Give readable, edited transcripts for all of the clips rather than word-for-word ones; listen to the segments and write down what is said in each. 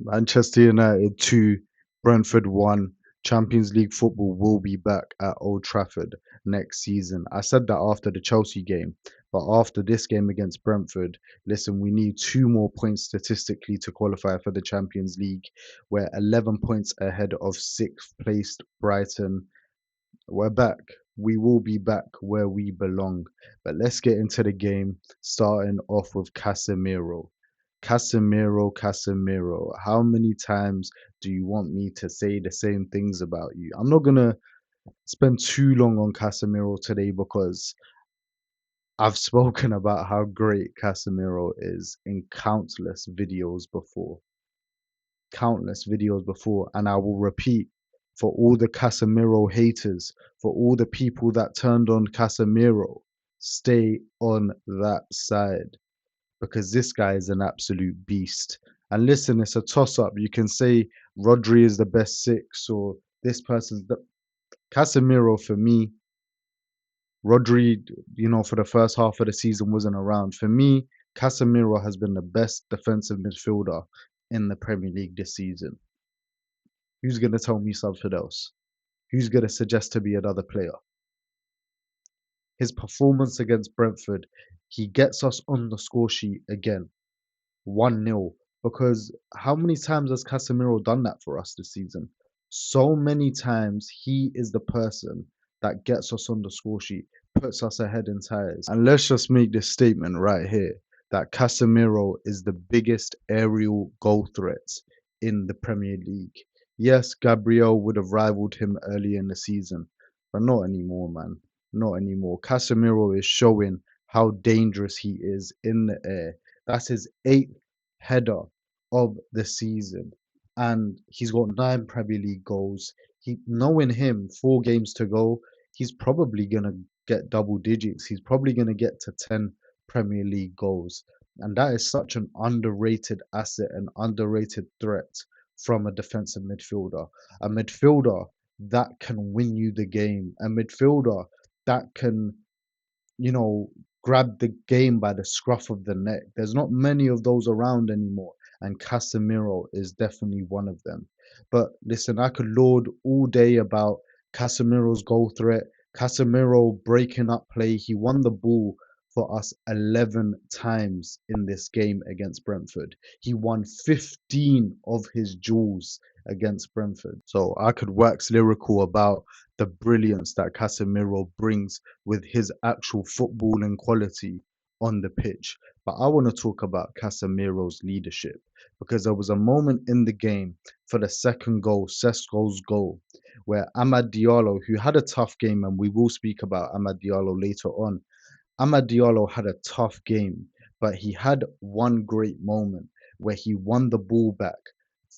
Manchester United 2, Brentford 1. Champions League football will be back at Old Trafford next season. I said that after the Chelsea game, but after this game against Brentford, listen, we need 2 more points statistically to qualify for the Champions League. We're 11 points ahead of sixth placed Brighton. We're back. We will be back where we belong. But let's get into the game, starting off with Casemiro. Casemiro, Casemiro. How many times do you want me to say the same things about you? I'm not going to spend too long on Casemiro today because I've spoken about how great Casemiro is in countless videos before, and I will repeat for all the Casemiro haters, for all the people that turned on Casemiro, stay on that side because this guy is an absolute beast. And listen, it's a toss up. You can say Rodri is the best six or this person's the Casemiro for me. Rodri, for the first half of the season wasn't around. For me, Casemiro has been the best defensive midfielder in the Premier League this season. Who's going to tell me something else? Who's going to suggest to be another player? His performance against Brentford, he gets us on the score sheet again, 1-0. Because how many times has Casemiro done that for us this season? So many times he is the person that gets us on the score sheet, puts us ahead in ties. And let's just make this statement right here that Casemiro is the biggest aerial goal threat in the Premier League. Yes, Gabriel would have rivaled him early in the season, but not anymore, man. Not anymore. Casemiro is showing how dangerous he is in the air. That's his eighth header of the season, and he's got 9 Premier League goals. Knowing him, 4 games to go, he's probably gonna get double digits. He's probably gonna get to 10 Premier League goals, and that is such an underrated asset, an underrated threat from a defensive midfielder, a midfielder that can win you the game, a midfielder that can you know, grab the game by the scruff of the neck. There's not many of those around anymore, and Casemiro is definitely one of them. But listen, I could lord all day about Casemiro's goal threat, Casemiro breaking up play. He won the ball for us 11 times in this game against Brentford. He won 15 of his duels against Brentford. So I could wax lyrical about the brilliance that Casemiro brings with his actual footballing quality on the pitch. But I want to talk about Casemiro's leadership because there was a moment in the game for the second goal, Sesko's goal, where Amad Diallo, who had a tough game, and we will speak about Amad Diallo later on. Amad Diallo had a tough game, but he had one great moment where he won the ball back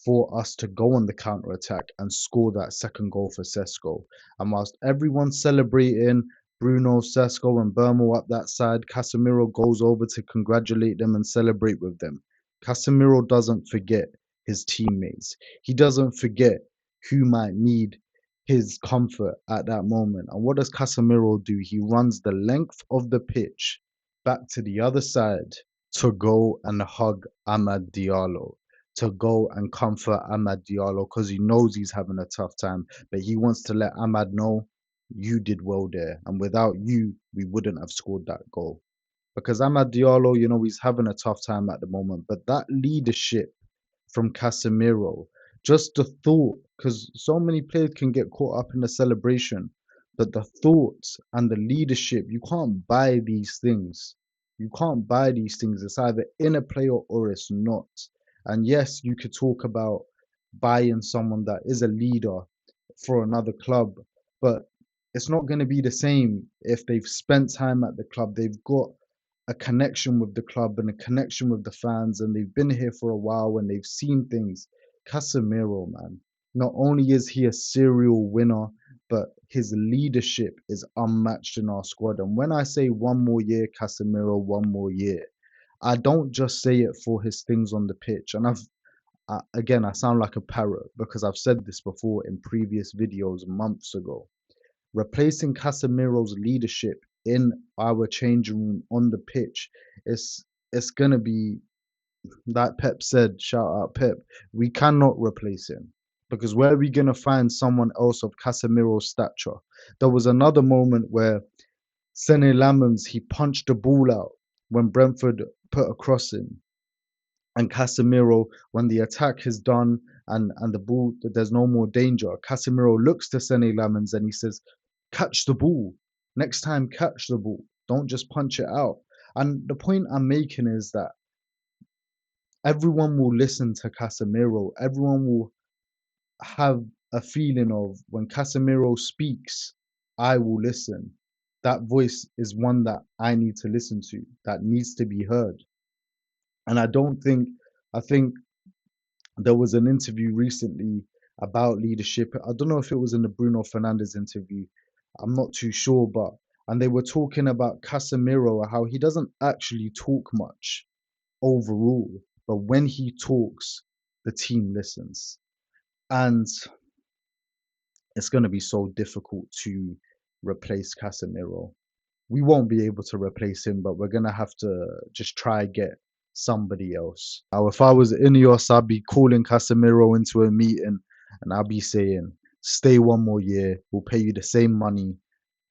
for us to go on the counter attack and score that second goal for Sesko. And whilst everyone's celebrating, Bruno, Sesko, and Burmo up that side, Casemiro goes over to congratulate them and celebrate with them. Casemiro doesn't forget his teammates. He doesn't forget who might need his comfort at that moment. And what does Casemiro do? He runs the length of the pitch back to the other side to go and hug Amad Diallo, to go and comfort Amad Diallo because he knows he's having a tough time. But he wants to let Amad know you did well there. And without you, we wouldn't have scored that goal. Because Amad Diallo, he's having a tough time at the moment. But that leadership from Casemiro, just the thought, because so many players can get caught up in the celebration, but the thoughts and the leadership, you can't buy these things. You can't buy these things. It's either in a player or it's not. And yes, you could talk about buying someone that is a leader for another club, but it's not going to be the same if they've spent time at the club. They've got a connection with the club and a connection with the fans, and they've been here for a while and they've seen things. Casemiro, man, not only is he a serial winner, but his leadership is unmatched in our squad. And when I say 1 more year, Casemiro, 1 more year, I don't just say it for his things on the pitch. And again, I sound like a parrot because I've said this before in previous videos months ago. Replacing Casemiro's leadership in our changing room on the pitch, it's gonna be like Pep said, shout out Pep, we cannot replace him because where are we going to find someone else of Casemiro's stature? There was another moment where Sene Lammens, he punched the ball out when Brentford put a cross in. And Casemiro, when the attack is done and the ball, there's no more danger, Casemiro looks to Sene Lammens and he says, catch the ball. Next time, catch the ball. Don't just punch it out. And the point I'm making is that everyone will listen to Casemiro. Everyone will have a feeling of when Casemiro speaks, I will listen. That voice is one that I need to listen to, that needs to be heard. And I think there was an interview recently about leadership. I don't know if it was in the Bruno Fernandes interview. I'm not too sure, but and they were talking about Casemiro, how he doesn't actually talk much overall, but when he talks, the team listens. And it's going to be so difficult to replace Casemiro. We won't be able to replace him, but we're going to have to just try get somebody else. Now, if I was Ineos, I'd be calling Casemiro into a meeting and I'd be saying, stay one more year. We'll pay you the same money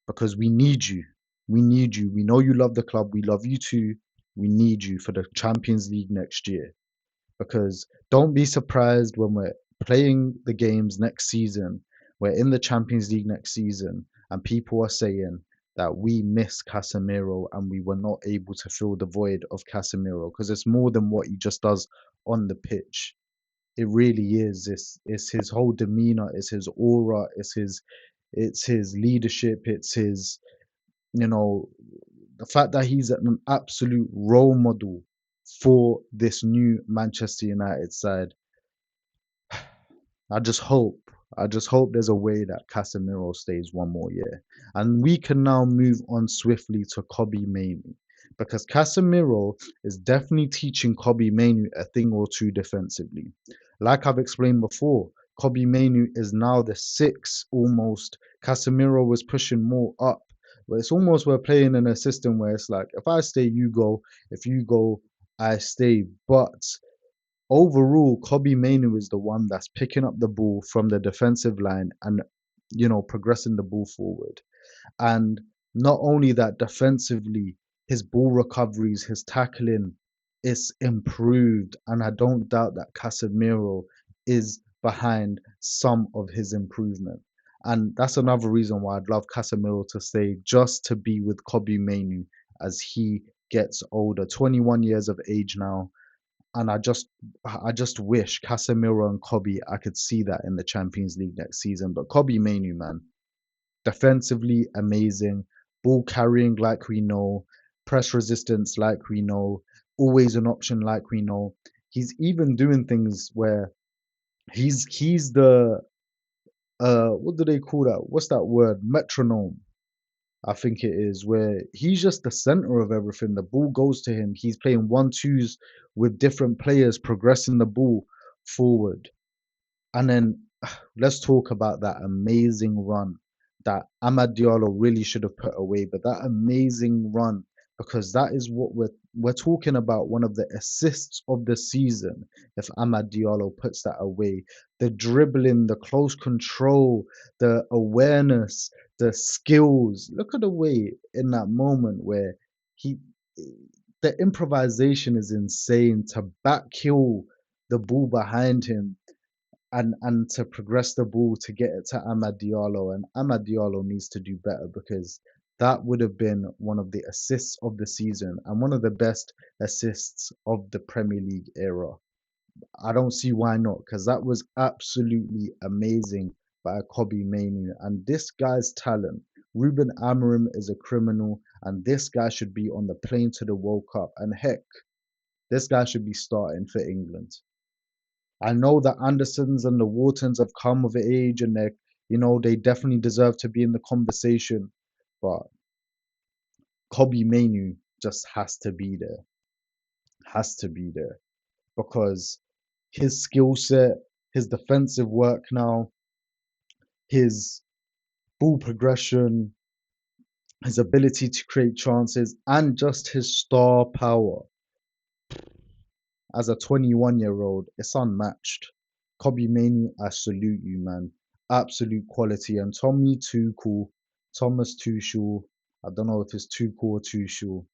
because we need you. We need you. We know you love the club. We love you too. We need you for the Champions League next year. Because don't be surprised when we're playing the games next season, we're in the Champions League next season, and people are saying that we miss Casemiro and we were not able to fill the void of Casemiro because it's more than what he just does on the pitch. It really is. It's his whole demeanor, it's his aura, it's his leadership, it's his, you know, the fact that he's an absolute role model for this new Manchester United side. I just hope, I just hope there's a way that Casemiro stays one more year. And we can now move on swiftly to Kobbie Mainoo. Because Casemiro is definitely teaching Kobbie Mainoo a thing or two defensively. Like I've explained before, Kobbie Mainoo is now the six almost. Casemiro was pushing more up. But it's almost we're playing in a system where it's like, if I stay, you go. If you go, I stay. But overall, Kobbie Mainoo is the one that's picking up the ball from the defensive line and, progressing the ball forward. And not only that, defensively, his ball recoveries, his tackling is improved. And I don't doubt that Casemiro is behind some of his improvement. And that's another reason why I'd love Casemiro to stay, just to be with Kobbie Mainoo as he gets older. 21 years of age now, and I just wish Casemiro and Kobbie, I could see that in the Champions League next season. But Kobbie Mainoo, man, defensively amazing, ball carrying like we know, press resistance like we know, always an option like we know. He's even doing things where he's the what do they call that? What's that word? Metronome. I think it is, where he's just the center of everything. The ball goes to him. He's playing one twos with different players, progressing the ball forward. And then let's talk about that amazing run that Amad Diallo really should have put away. But that amazing run, because that is what we're talking about, one of the assists of the season. If Amad Diallo puts that away, the dribbling, the close control, the awareness, the skills. Look at the way in that moment where he, the improvisation is insane to back heel the ball behind him and to progress the ball to get it to Amad Diallo. And Amad Diallo needs to do better because that would have been one of the assists of the season and one of the best assists of the Premier League era. I don't see why not, because that was absolutely amazing by Kobbie Mainoo. And this guy's talent, Ruben Amorim is a criminal, and this guy should be on the plane to the World Cup. And heck, this guy should be starting for England. I know that Andersons and the Whartons have come of age and they definitely deserve to be in the conversation. But Kobbie Mainoo just has to be there. Has to be there. Because his skill set, his defensive work now, his ball progression, his ability to create chances, and just his star power. as a 21-year-old, it's unmatched. Kobe Manu, I salute you, man. Absolute quality. And Tommy Tuchel, Thomas Tuchel, I don't know if it's Tuchel or Tuchel.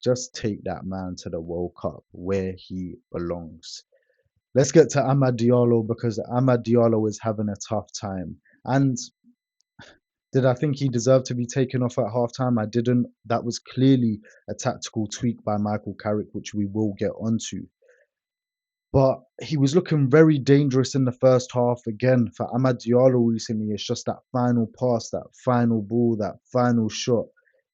Just take that man to the World Cup where he belongs. Let's get to Amad Diallo because Amad Diallo is having a tough time. And did I think he deserved to be taken off at halftime? I didn't. That was clearly a tactical tweak by Michael Carrick, which we will get onto. But he was looking very dangerous in the first half. Again, for Amad Diallo recently, it's just that final pass, that final ball, that final shot.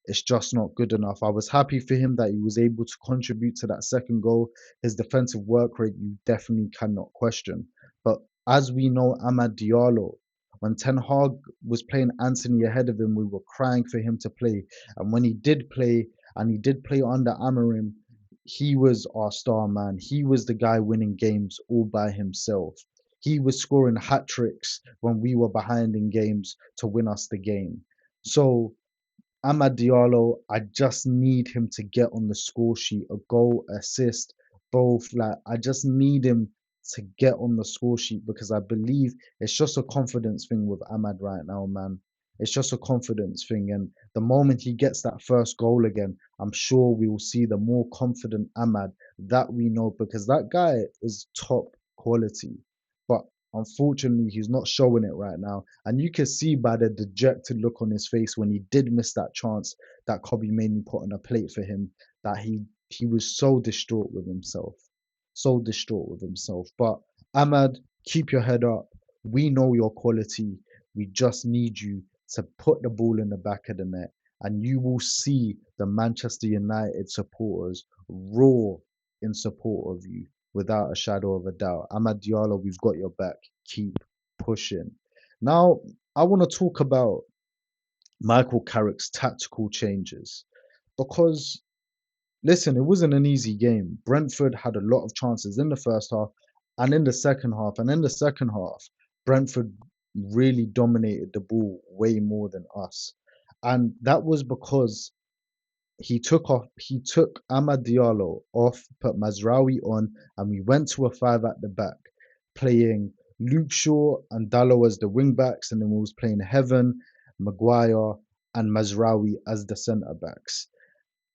It's just not good enough. I was happy for him that he was able to contribute to that second goal. His defensive work rate, you definitely cannot question. But as we know, Amad Diallo, when Ten Hag was playing Anthony ahead of him, we were crying for him to play. And when he did play, and he did play under Amarim, he was our star man. He was the guy winning games all by himself. He was scoring hat tricks when we were behind in games to win us the game. So Amad Diallo, I just need him to get on the score sheet, a goal, assist, both. Like I just need him to get on the score sheet because I believe it's just a confidence thing with Amad right now, man. It's just a confidence thing, and the moment he gets that first goal again, I'm sure we will see the more confident Amad that we know because that guy is top quality. But unfortunately, he's not showing it right now. And you can see by the dejected look on his face when he did miss that chance that Kobe Manu put on a plate for him, that he was so distraught with himself. So distraught with himself. But Ahmad, keep your head up. We know your quality. We just need you to put the ball in the back of the net. And you will see the Manchester United supporters roar in support of you without a shadow of a doubt. Amad Diallo, we've got your back. Keep pushing. Now, I want to talk about Michael Carrick's tactical changes because, listen, it wasn't an easy game. Brentford had a lot of chances in the first half and in the second half. And in the second half, Brentford really dominated the ball way more than us. And that was because he took Amad Diallo off, put Mazraoui on, and we went to a five at the back, playing Luke Shaw and Dallo as the wing backs, and then we was playing Heaven, Maguire, and Mazraoui as the centre backs.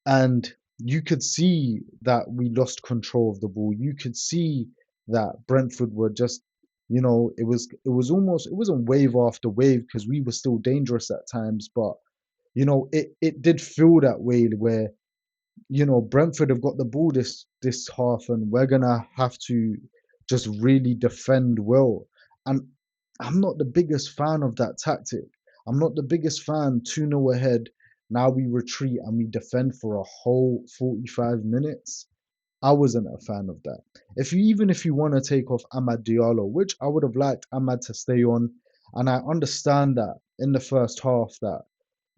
And you could see that we lost control of the ball. You could see that Brentford were just, it was almost, it wasn't wave after wave because we were still dangerous at times, but it did feel that way where Brentford have got the ball this half, and we're gonna have to just really defend well. And I'm not the biggest fan of that tactic. I'm not the biggest fan. 2-0 ahead. Now we retreat and we defend for a whole 45 minutes. I wasn't a fan of that. If you want to take off Amad Diallo, which I would have liked Amad to stay on, and I understand that in the first half that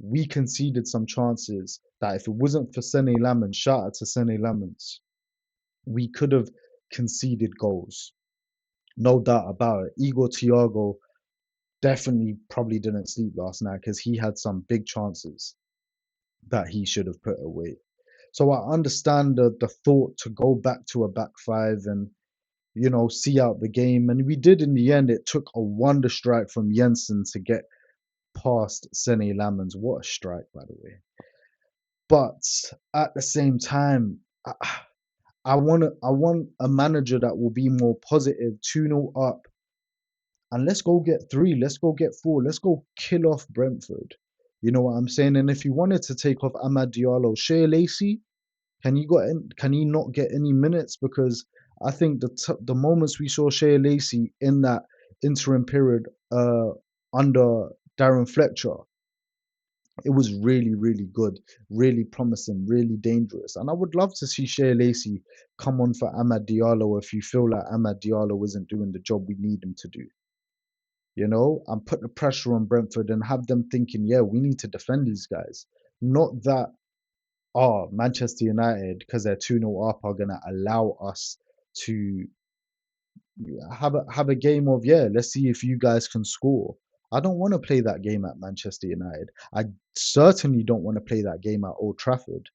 we conceded some chances that if it wasn't for Sene Lammens, shout out to Sene Lammens, we could have conceded goals. No doubt about it. Igor Thiago definitely probably didn't sleep last night because he had some big chances that he should have put away. So I understand the thought to go back to a back five and see out the game, and we did in the end. It took a wonder strike from Jensen to get past Sene Lammens. What a strike, by the way. But at the same time, I want a manager that will be more positive, 2-0 up, and let's go get three, let's go get four, let's go kill off Brentford. You know what I'm saying? And if you wanted to take off Amad Diallo, Shea Lacey, can he not get any minutes? Because I think the moments we saw Shea Lacey in that interim period under Darren Fletcher, it was really, really good, really promising, really dangerous. And I would love to see Shea Lacey come on for Amad Diallo if you feel like Amad Diallo isn't doing the job we need him to do, and put the pressure on Brentford and have them thinking, yeah, we need to defend these guys. Not that, Manchester United, because they're 2-0 up, are going to allow us to have a game of, yeah, let's see if you guys can score. I don't want to play that game at Manchester United. I certainly don't want to play that game at Old Trafford.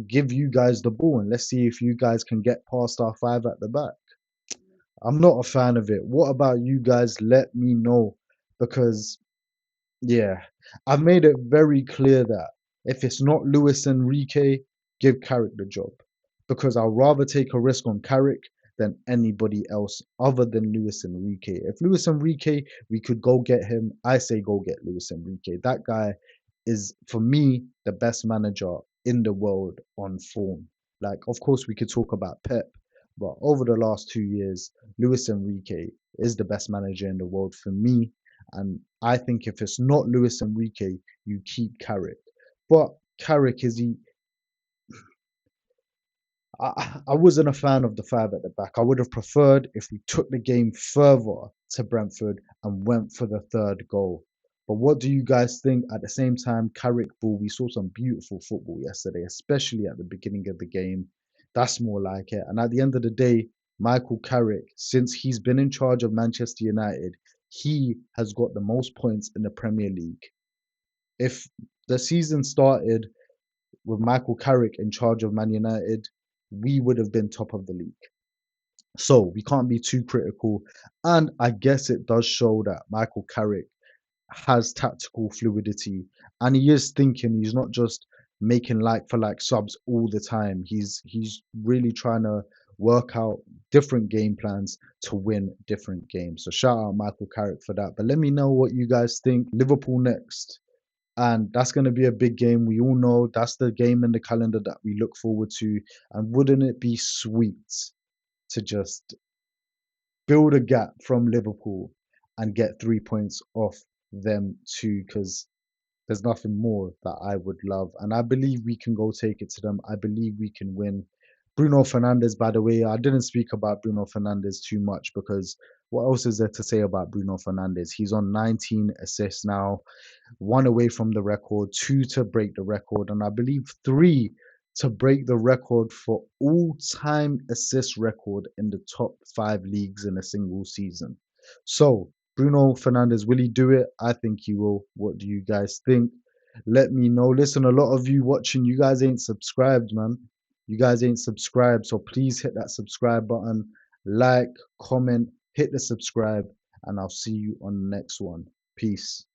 give you guys the ball and let's see if you guys can get past our five at the back. I'm not a fan of it. What about you guys? Let me know because yeah, I've made it very clear that if it's not Luis Enrique, give Carrick the job because I'll rather take a risk on Carrick than anybody else other than Luis Enrique. If Luis Enrique, we could go get him. I say go get Luis Enrique. That guy is, for me, the best manager in the world on form. Like, of course, we could talk about Pep, but over the last 2 years, Luis Enrique is the best manager in the world for me. And I think if it's not Luis Enrique, you keep Carrick. But Carrick is he I wasn't a fan of the five at the back. I would have preferred if we took the game further to Brentford and went for the third goal. But what do you guys think? At the same time, Carrick ball, we saw some beautiful football yesterday, especially at the beginning of the game. That's more like it. And at the end of the day, Michael Carrick, since he's been in charge of Manchester United, he has got the most points in the Premier League. If the season started with Michael Carrick in charge of Man United, we would have been top of the league. So we can't be too critical. And I guess it does show that Michael Carrick has tactical fluidity and he is thinking. He's not just making like for like subs all the time. He's really trying to work out different game plans to win different games. So shout out Michael Carrick for that. But let me know what you guys think. Liverpool next. And that's going to be a big game. We all know that's the game in the calendar that we look forward to. And wouldn't it be sweet to just build a gap from Liverpool and get 3 points off them too? Because there's nothing more that I would love. And I believe we can go take it to them. I believe we can win. Bruno Fernandes, by the way, I didn't speak about Bruno Fernandes too much because what else is there to say about Bruno Fernandes? He's on 19 assists now, one away from the record, two to break the record, and I believe three to break the record for all-time assist record in the top five leagues in a single season. So, Bruno Fernandes, will he do it? I think he will. What do you guys think? Let me know. Listen, a lot of you watching, you guys ain't subscribed, man. You guys ain't subscribed, so please hit that subscribe button, like, comment, hit the subscribe, and I'll see you on the next one. Peace.